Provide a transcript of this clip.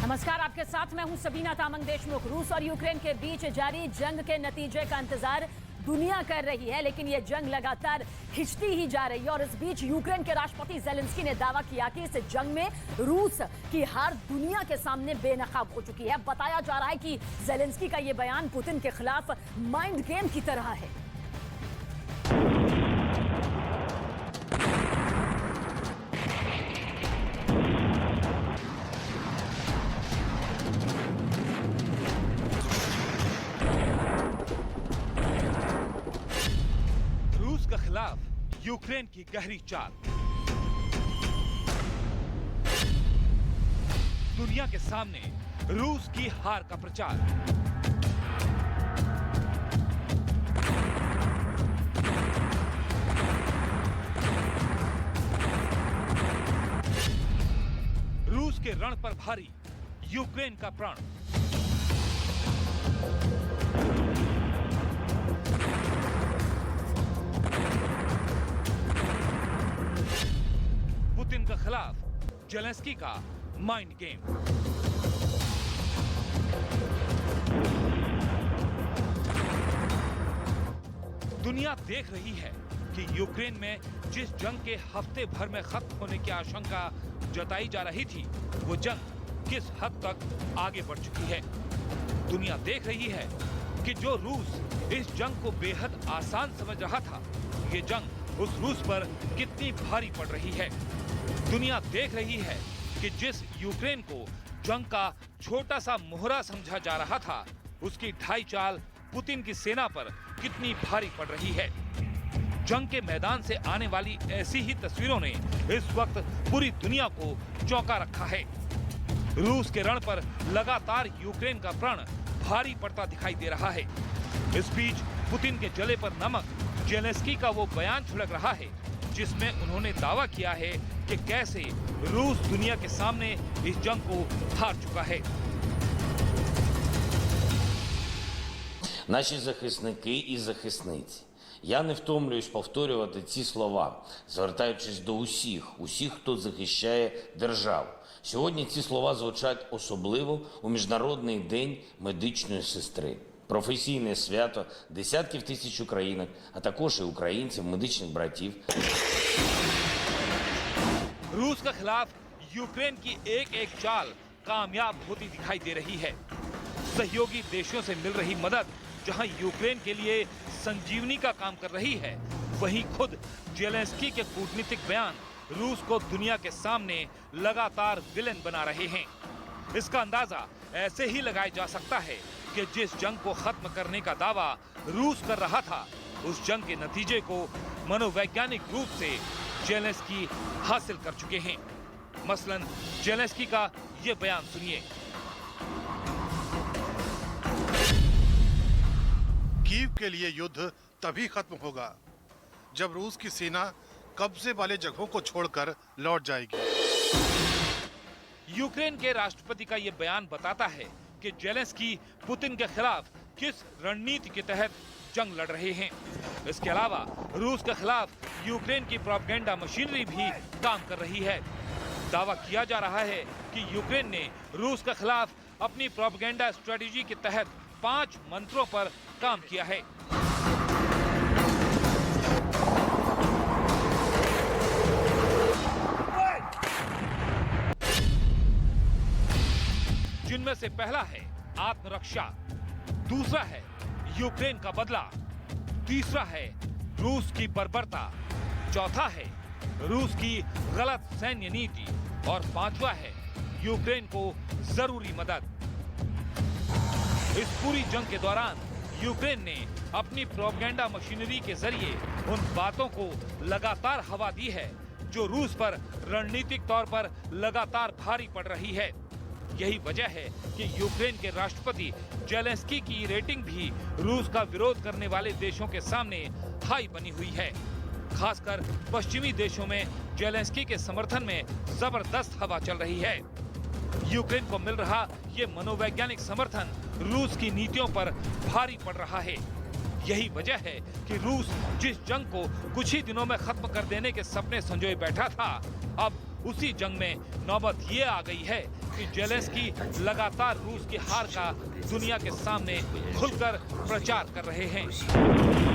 नमस्कार, आपके साथ मैं हूं सबीना तामंग देशमुख। रूस और यूक्रेन के बीच जारी जंग के नतीजे का इंतजार दुनिया कर रही है, लेकिन यह जंग लगातार खिंचती ही जा रही है। और इस बीच यूक्रेन के राष्ट्रपति ज़ेलेंस्की ने दावा किया कि इस जंग में रूस की हार दुनिया के सामने बेनकाब हो चुकी है। बताया जा रहा है कि ज़ेलेंस्की का यह बयान पुतिन के खिलाफ माइंड गेम की तरह है। के खिलाफ यूक्रेन की गहरी चाल, दुनिया के सामने रूस की हार का प्रचार। रूस के रण पर भारी यूक्रेन का प्राण। पुतिन के खिलाफ ज़ेलेंस्की का माइंड गेम। दुनिया देख रही है कि यूक्रेन में जिस जंग के हफ्ते भर में खत्म होने की आशंका जताई जा रही थी, वो जंग किस हद तक आगे बढ़ चुकी है। दुनिया देख रही है कि जो रूस इस जंग को बेहद आसान समझ रहा था, ये जंग उस रूस पर कितनी भारी पड़ रही है। दुनिया देख रही है कि जिस यूक्रेन को जंग का छोटा सा मोहरा समझा जा रहा था, उसकी ढाई चाल पुतिन की सेना पर कितनी भारी पड़ रही है। जंग के मैदान से आने वाली ऐसी ही तस्वीरों ने इस वक्त पूरी दुनिया को चौंका रखा है। रूस के रण पर लगातार यूक्रेन का प्रण भारी पड़ता दिखाई दे रहा है। इस बीच पुतिन के जले पर नमक ज़ेलेंस्की का वो बयान छिड़क रहा है, जिसमें उन्होंने दावा किया है कि कैसे रूस दुनिया के सामने इस जंग को हार चुका है। Наші захисники і захисниці. Я не втомлююсь повторювати ці слова, звертаючись до усіх, хто захищає державу. Сьогодні ці слова звучать особливо у Міжнародний день медичної сестри. Професійне свято десятків тисяч українок, а також і українців, медичних братів. रूस के खिलाफ यूक्रेन की एक एक चाल कामयाब होती दिखाई दे रही है। सहयोगी देशों से मिल रही मदद जहां यूक्रेन के लिए संजीवनी का काम कर रही है, वहीं खुद ज़ेलेंस्की के कूटनीतिक बयान रूस को दुनिया के सामने लगातार विलेन बना रहे हैं। इसका अंदाजा ऐसे ही लगाया जा सकता है कि जिस जंग को खत्म करने का दावा रूस कर रहा था, उस जंग के नतीजे को मनोवैज्ञानिक रूप से ज़ेलेंस्की हासिल कर चुके हैं। मसलन ज़ेलेंस्की का ये बयान सुनिए। कीव के लिए युद्ध तभी खत्म होगा जब रूस की सेना कब्जे वाले जगहों को छोड़कर लौट जाएगी। यूक्रेन के राष्ट्रपति का ये बयान बताता है कि ज़ेलेंस्की पुतिन के खिलाफ किस रणनीति के तहत जंग लड़ रहे हैं। इसके अलावा रूस के खिलाफ यूक्रेन की प्रोपेगेंडा मशीनरी भी काम कर रही है। दावा किया जा रहा है कि यूक्रेन ने रूस के खिलाफ अपनी प्रोपेगेंडा स्ट्रेटेजी के तहत 5 मंत्रों पर काम किया है। जिनमें से पहला है आत्मरक्षा, दूसरा है यूक्रेन का बदला, तीसरा है रूस की बर्बरता, चौथा है रूस की गलत सैन्य नीति और पांचवा है यूक्रेन को जरूरी मदद। इस पूरी जंग के दौरान यूक्रेन ने अपनी प्रोपेगेंडा मशीनरी के जरिए उन बातों को लगातार हवा दी है जो रूस पर रणनीतिक तौर पर लगातार भारी पड़ रही है। यही वजह है कि यूक्रेन के राष्ट्रपति ज़ेलेंस्की की रेटिंग भी रूस का विरोध करने वाले देशों के सामने हाई बनी हुई है। खासकर पश्चिमी देशों में ज़ेलेंस्की के समर्थन में जबरदस्त हवा चल रही है। यूक्रेन को मिल रहा ये मनोवैज्ञानिक समर्थन रूस की नीतियों पर भारी पड़ रहा है। यही वजह है कि रूस जिस जंग को कुछ ही दिनों में खत्म कर देने के सपने संजोए बैठा था, अब उसी जंग में नौबत ये आ गई है क्योंकि जेलेंस्की लगातार रूस की हार का दुनिया के सामने खुलकर प्रचार कर रहे हैं।